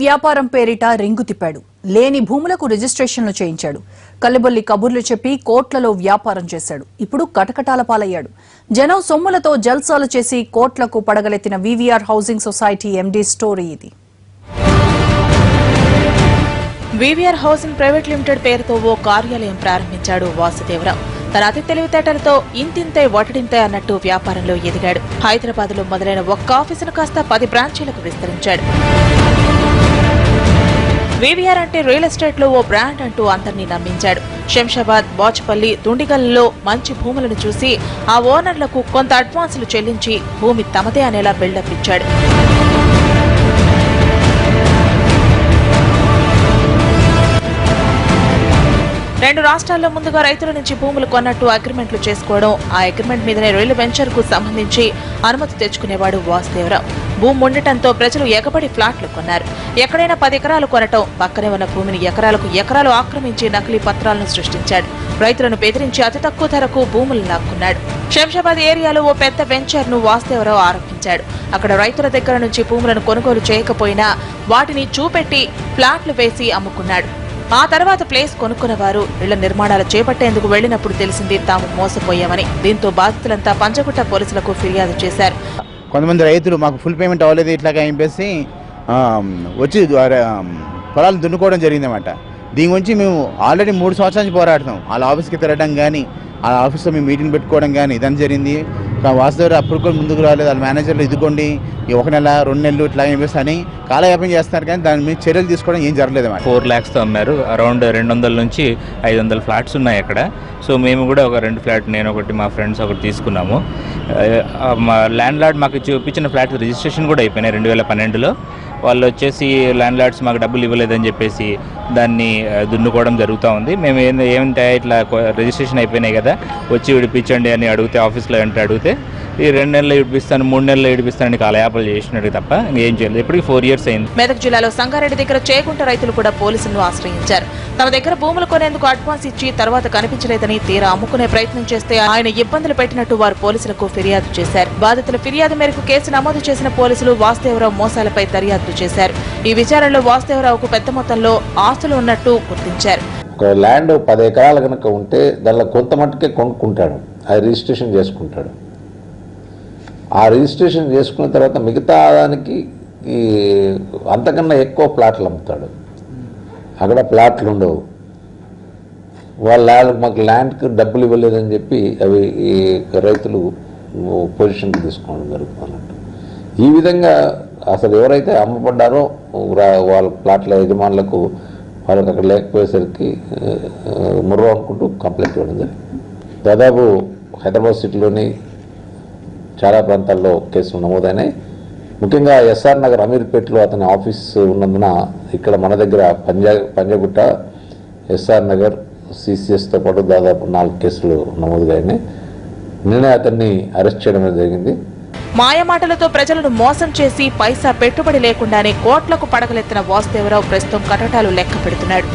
వ్యాపారం పేరిట రింగు తిప్పాడు. లేని భూములకు రిజిస్ట్రేషన్లు చేయించాడు. కల్లబొల్లి కబుర్లు చెప్పి కోట్లలో వ్యాపారం చేశాడు. ఇప్పుడు కటకటాల పాలయ్యాడు. జనం సొమ్ములతో జల్సాలు చేసి కోట్లకు పడగలెత్తిన VVR housing society MD story ఇది. వివిఆర్ హౌసింగ్ ప్రైవేట్ లిమిటెడ్ పేరుతో ఓ కార్యాలయం ప్రారంభించాడు వాసుదేవరావు. తన అతి తెలివితేటలతో ఇంతింతే వటడింతే అన్నట్టు వ్యాపారంలో ఎదిగాడు. హైదరాబాద్ లో మొదలైన ఒక్క ఆఫీసును కాస్త 10 బ్రాంచీలకు విస్తరించాడు. వివిఆర్ అంటే రియల్ ఎస్టేట్ లో ఓ బ్రాండ్ అంటూ అందరినీ నమ్మించాడు. శంషాబాద్, బాచుపల్లి, దుండిగల్లో మంచి భూములను చూసి ఆ ఓనర్లకు కొంత అడ్వాన్సులు చెల్లించి భూమి తమదే అనేలా బిల్డప్ ఇచ్చాడు. రెండు రాష్ట్రాల్లో ముందుగా రైతుల నుంచి భూములు కొన్నట్టు అగ్రిమెంట్లు చేసుకోవడం, ఆ అగ్రిమెంట్ మీదనే రైలు వెంచర్ కు సంబంధించి అనుమతి తెచ్చుకునేవాడు వాసుదేవరావు. భూమి ఉండటంతో ప్రజలు ఎగబడి ఫ్లాట్లు కొన్నారు. ఎక్కడైనా 10 ఎకరాలు కొనటం, పక్కనే ఉన్న భూమిని ఎకరాలకు ఎకరాలు ఆక్రమించి నకిలీ పత్రాలను సృష్టించాడు. రైతులను బెదిరించి అతి తక్కువ ధరకు భూములు లాక్కున్నాడు. శంషాబాద్ ఏరియాలో ఓ పెద్ద వెంచర్ ను వాసుదేవరావు ఆరోపించాడు. అక్కడ రైతుల దగ్గర నుంచి భూములను కొనుగోలు చేయకపోయినా వాటిని చూపెట్టి ఫ్లాట్లు వేసి అమ్ముకున్నాడు. ఆ తర్వాత ప్లేస్ కొనుక్కున్న వారు ఇళ్ల నిర్మాణాలు చేపట్టేందుకు వెళ్లినప్పుడు తెలిసింది తాము మోసపోయామని. దీంతో బాధితులంతా పంచగుట్ట పోలీసులకు ఫిర్యాదు చేశారు. కొంతమంది రైతులు మాకు ఫుల్ పేమెంట్ అవ్వలేదు ఇట్లాగా చెప్పేసి వచ్చి పొలాలు దున్నుకోవడం జరిగిందన్నమాట. దీని గురించి మేము ఆల్రెడీ 3 సంవత్సరాల నుంచి పోరాడుతాం. వాళ్ళ ఆఫీస్కి తిరగడం కానీ, వాళ్ళ ఆఫీస్లో మేము మీటింగ్ పెట్టుకోవడం కానీ ఇదని జరిగింది. వాసుదేవరావు అప్పుడు కూడా ముందుకు రాలేదు. వాళ్ళ మేనేజర్లు ఇదిగోండి 1 నెల 2 నెలలు ఇట్లా చెప్పేసి అని కాలయాపన చేస్తున్నారు, కానీ దాని మీద చర్యలు తీసుకోవడం ఏం జరగలేదు. 4 lakhsతో ఉన్నారు. అరౌండ్ 200 నుంచి 500 ఫ్లాట్స్ ఉన్నాయి అక్కడ. సో మేము కూడా ఒక 2 ఫ్లాట్, నేను ఒకటి, మా ఫ్రెండ్స్ ఒకటి తీసుకున్నాము. మా ల్యాండ్ లార్డ్ మాకు చూపించిన ఫ్లాట్ రిజిస్ట్రేషన్ కూడా అయిపోయినాయి 2012లో. వాళ్ళు వచ్చేసి ల్యాండ్ లార్డ్స్ మాకు డబ్బులు ఇవ్వలేదని చెప్పేసి దాన్ని దున్నుకోవడం జరుగుతూ ఉంది. మేము ఏమంటే ఇట్లా రిజిస్ట్రేషన్ అయిపోయినాయి కదా, వచ్చి విడిపించండి అని అడిగితే, ఆఫీస్లో అంటే అడిగితే ఈ 2 నెలలు విడిపిస్తాను, 3 నెలలు విడిపిస్తానని కాలయాపలు చేసినట్టు తప్ప ఏం చేయలేదు. ఇప్పటికి 4 years అయింది. మెదక్ జిల్లాలో సంగారెడ్డి దగ్గర చేకుంట రైతులు కూడా పోలీసులను ఆశ్రయించారు. తమ దగ్గర భూములు కొనేందుకు అడ్వాన్స్ ఇచ్చి తర్వాత కనిపించలేదని తీరా అమ్ముకునే ప్రయత్నం చేస్తే ఆయన ఇబ్బందులు పెట్టినట్టు వారు పోలీసులకు ఫిర్యాదు చేశారు. బాధితుల ఫిర్యాదు మేరకు కేసు నమోదు చేసిన పోలీసులు వాసుదేవరావు మోసాలపై దర్యాప్తు చేశారు. ఈ విచారణలో వాసుదేవరావుకు పెద్ద మొత్తంలో ఆస్తులు ఉన్నట్టు గుర్తించారు. ల్యాండ్ 10 ఎకరాలు కనుక ఉంటే దానిలో కొంత మట్టుకే కొనుక్కుంటాడు, అది రిజిస్ట్రేషన్ చేసుకుంటాడు. ఆ రిజిస్ట్రేషన్ చేసుకున్న తర్వాత మిగతా దానికి అంతకన్నా ఎక్కువ ప్లాట్లు అమ్ముతాడు. అక్కడ ప్లాట్లు ఉండవు. వాళ్ళ మాకు ల్యాండ్కి డబ్బులు ఇవ్వలేదని చెప్పి అవి ఈ రైతులు పొజిషన్కి తీసుకోవడం జరుగుతున్నట్టు. ఈ విధంగా అసలు ఎవరైతే అమ్మపడ్డారో వాళ్ళ ప్లాట్ల యజమానులకు వాళ్ళకి అక్కడ లేకపోయేసరికి ముర్రో అనుకుంటూ కంప్లైంట్ ఇవ్వడం జరిగింది. దాదాపు హైదరాబాద్ సిటీలోని చాలా ప్రాంతాల్లో కేసులు నమోదైనాయి. ముఖ్యంగా ఎస్ఆర్ నగర్ అమీర్పేటలో అతని ఆఫీస్ ఉన్నందున ఇక్కడ మన దగ్గర పంజగుట్ట, ఎస్ఆర్ నగర్, సిసిఎస్తో పాటు దాదాపు 4 కేసులు నమోదుగా అయినాయి. నిన్నే అతన్ని అరెస్ట్ చేయడం జరిగింది. మాయమాటలతో ప్రజలను మోసం చేసి పైసా పెట్టుబడి లేకుండానే కోట్లకు పడగలెత్తిన వాసుదేవరావు ప్రస్తుతం కటకటాలు లెక్క పెడుతున్నాడు.